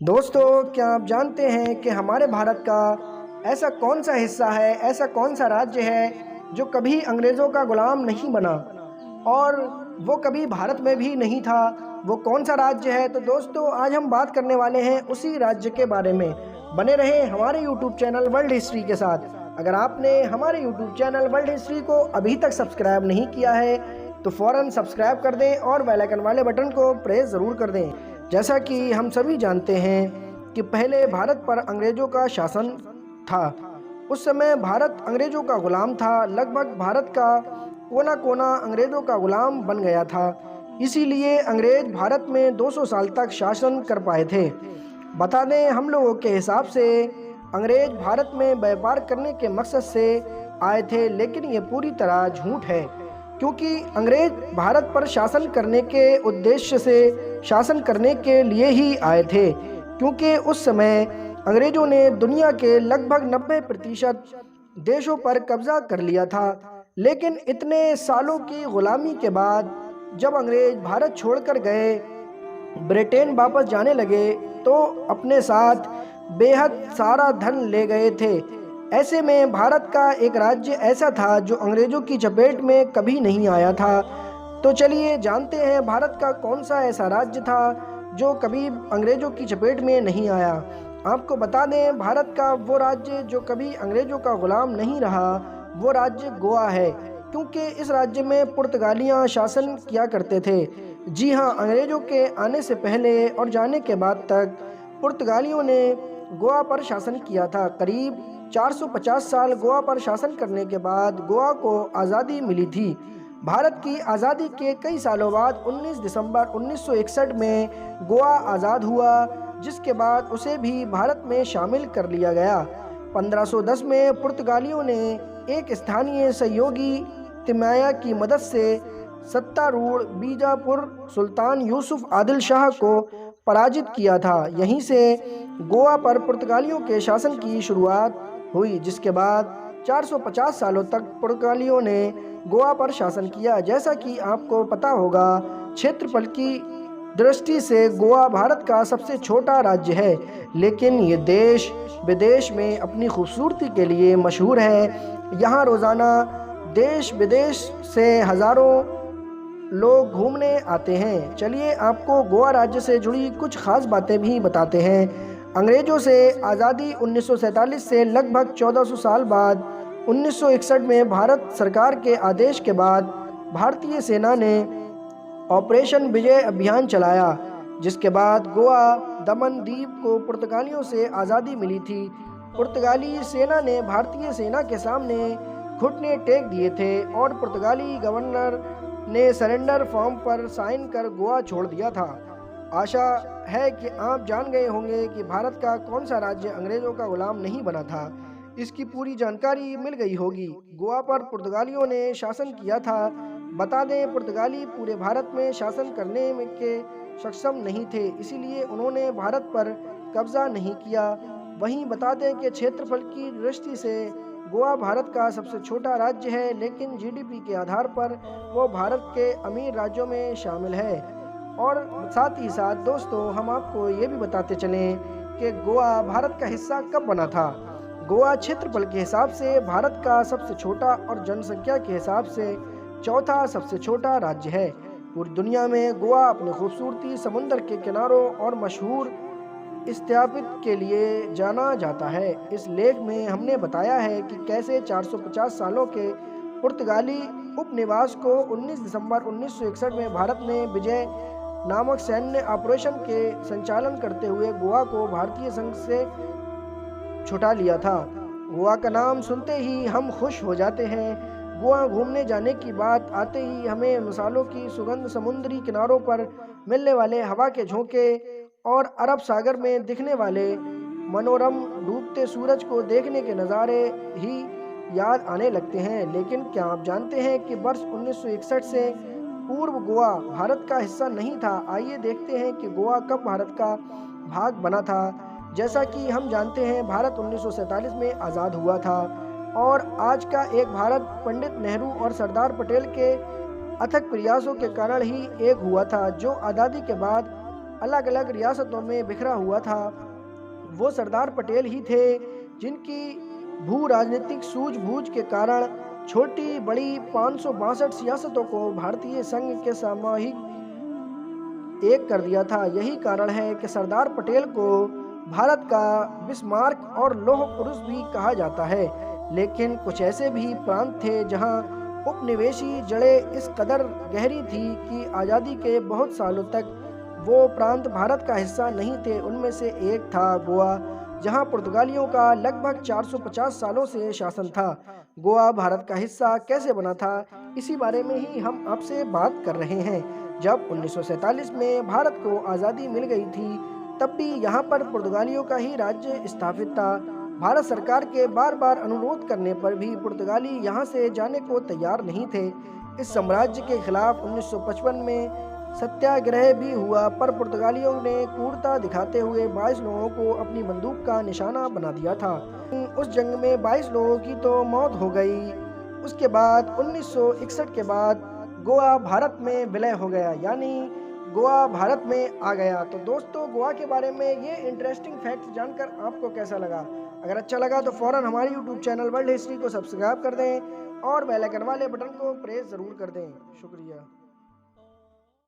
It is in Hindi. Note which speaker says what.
Speaker 1: दोस्तों, क्या आप जानते हैं कि हमारे भारत का ऐसा कौन सा हिस्सा है, ऐसा कौन सा राज्य है जो कभी अंग्रेज़ों का गुलाम नहीं बना और वो कभी भारत में भी नहीं था। वो कौन सा राज्य है? तो दोस्तों, आज हम बात करने वाले हैं उसी राज्य के बारे में। बने रहें हमारे यूट्यूब चैनल वर्ल्ड हिस्ट्री के साथ। अगर आपने हमारे यूट्यूब चैनल वर्ल्ड हिस्ट्री को अभी तक सब्सक्राइब नहीं किया है तो फ़ौरन सब्सक्राइब कर दें और बेल आइकन वाले बटन को प्रेस ज़रूर कर दें। जैसा कि हम सभी जानते हैं कि पहले भारत पर अंग्रेज़ों का शासन था। उस समय भारत अंग्रेज़ों का गुलाम था। लगभग भारत का कोना कोना अंग्रेज़ों का गुलाम बन गया था। इसीलिए अंग्रेज़ भारत में 200 साल तक शासन कर पाए थे। बता दें, हम लोगों के हिसाब से अंग्रेज़ भारत में व्यापार करने के मकसद से आए थे, लेकिन ये पूरी तरह झूठ है, क्योंकि अंग्रेज भारत पर शासन करने के उद्देश्य से शासन करने के लिए ही आए थे। क्योंकि उस समय अंग्रेजों ने दुनिया के लगभग 90% देशों पर कब्जा कर लिया था। लेकिन इतने सालों की गुलामी के बाद जब अंग्रेज भारत छोड़कर गए, ब्रिटेन वापस जाने लगे, तो अपने साथ बेहद सारा धन ले गए थे। ऐसे में भारत का एक राज्य ऐसा था जो अंग्रेजों की चपेट में कभी नहीं आया था। तो चलिए जानते हैं भारत का कौन सा ऐसा राज्य था जो कभी अंग्रेजों की चपेट में नहीं आया। आपको बता दें, भारत का वो राज्य जो कभी अंग्रेजों का गुलाम नहीं रहा, वो राज्य गोवा है। क्योंकि इस राज्य में पुर्तगालियां शासन किया करते थे। जी हाँ, अंग्रेजों के आने से पहले और जाने के बाद तक पुर्तगालियों ने गोवा पर शासन किया था। करीब 450 साल गोवा पर शासन करने के बाद गोवा को आज़ादी मिली थी। भारत की आज़ादी के कई सालों बाद 19 दिसंबर 1961 में गोवा आज़ाद हुआ, जिसके बाद उसे भी भारत में शामिल कर लिया गया। 1510 में पुर्तगालियों ने एक स्थानीय सहयोगी तिमाया की मदद से सत्तारूढ़ बीजापुर सुल्तान यूसुफ आदिल शाह को पराजित किया था। यहीं से गोवा पर पुर्तगालियों के शासन की शुरुआत हुई, जिसके बाद 450 सालों तक पुर्तगालियों ने गोवा पर शासन किया। जैसा कि आपको पता होगा, क्षेत्रफल की दृष्टि से गोवा भारत का सबसे छोटा राज्य है, लेकिन ये देश विदेश में अपनी खूबसूरती के लिए मशहूर है। यहाँ रोज़ाना देश विदेश से हज़ारों लोग घूमने आते हैं। चलिए आपको गोवा राज्य से जुड़ी कुछ खास बातें भी बताते हैं। अंग्रेजों से आज़ादी 1947 से लगभग 1400 साल बाद 1961 में भारत सरकार के आदेश के बाद भारतीय सेना ने ऑपरेशन विजय अभियान चलाया, जिसके बाद गोवा दमन द्वीप को पुर्तगालियों से आज़ादी मिली थी। पुर्तगाली सेना ने भारतीय सेना के सामने घुटने टेक दिए थे और पुर्तगाली गवर्नर ने सरेंडर फॉर्म पर साइन कर गोवा छोड़ दिया था। आशा है कि आप जान गए होंगे कि भारत का कौन सा राज्य अंग्रेज़ों का गुलाम नहीं बना था। इसकी पूरी जानकारी मिल गई होगी। गोवा पर पुर्तगालियों ने शासन किया था। बता दें, पुर्तगाली पूरे भारत में शासन करने में के सक्षम नहीं थे, इसीलिए उन्होंने भारत पर कब्जा नहीं किया। वहीं बता दें कि क्षेत्रफल की दृष्टि से गोवा भारत का सबसे छोटा राज्य है, लेकिन जीडीपी के आधार पर वो भारत के अमीर राज्यों में शामिल है। और साथ ही साथ दोस्तों, हम आपको ये भी बताते चलें कि गोवा भारत का हिस्सा कब बना था। गोवा क्षेत्रफल के हिसाब से भारत का सबसे छोटा और जनसंख्या के हिसाब से चौथा सबसे छोटा राज्य है। पूरी दुनिया में गोवा अपनी खूबसूरती, समुद्र के किनारों और मशहूर स्थापित के लिए जाना जाता है। इस लेख में हमने बताया है कि कैसे 450 सालों के पुर्तगाली उपनिवास को 19 दिसंबर 1961 में भारत ने विजय नामक सैन्य ऑपरेशन के संचालन करते हुए गोवा को भारतीय संघ से छुटा लिया था। गोवा का नाम सुनते ही हम खुश हो जाते हैं। गोवा घूमने जाने की बात आते ही हमें मसालों की सुगंध, समुद्री किनारों पर मिलने वाले हवा के झोंके और अरब सागर में दिखने वाले मनोरम डूबते सूरज को देखने के नज़ारे ही याद आने लगते हैं। लेकिन क्या आप जानते हैं कि वर्ष 1961 से पूर्व गोवा भारत का हिस्सा नहीं था। आइए देखते हैं कि गोवा कब भारत का भाग बना था। जैसा कि हम जानते हैं, भारत 1947 में आज़ाद हुआ था और आज का एक भारत पंडित नेहरू और सरदार पटेल के अथक प्रयासों के कारण ही एक हुआ था, जो आज़ादी के बाद अलग अलग रियासतों में बिखरा हुआ था। वो सरदार पटेल ही थे जिनकी भू राजनीतिक सूझबूझ के कारण छोटी बड़ी 562 सियासतों को भारतीय संघ के सामूहिक एक कर दिया था। यही कारण है कि सरदार पटेल को भारत का बिस्मार्क और लौह पुरुष भी कहा जाता है। लेकिन कुछ ऐसे भी प्रांत थे जहां उपनिवेशी जड़ें इस कदर गहरी थी कि आज़ादी के बहुत सालों तक वो प्रांत भारत का हिस्सा नहीं थे। उनमें से एक था गोवा, जहां पुर्तगालियों का लगभग 450 सालों से शासन था। गोवा भारत का हिस्सा कैसे बना था, इसी बारे में ही हम आपसे बात कर रहे हैं। जब 1947 में भारत को आज़ादी मिल गई थी, तब भी यहाँ पर पुर्तगालियों का ही राज्य स्थापित था। भारत सरकार के बार बार अनुरोध करने पर भी पुर्तगाली यहाँ से जाने को तैयार नहीं थे। इस साम्राज्य के खिलाफ 1955 में सत्याग्रह भी हुआ, पर पुर्तगालियों ने क्रूरता दिखाते हुए 22 लोगों को अपनी बंदूक का निशाना बना दिया था। उस जंग में 22 लोगों की तो मौत हो गई। उसके बाद 1961 के बाद गोवा भारत में विलय हो गया, यानी गोवा भारत में आ गया। तो दोस्तों, गोवा के बारे में ये इंटरेस्टिंग फैक्ट जानकर आपको कैसा लगा? अगर अच्छा लगा तो फ़ौरन हमारे यूट्यूब चैनल वर्ल्ड हिस्ट्री को सब्सक्राइब कर दें और बेल आइकन वाले बटन को प्रेस ज़रूर कर दें। शुक्रिया।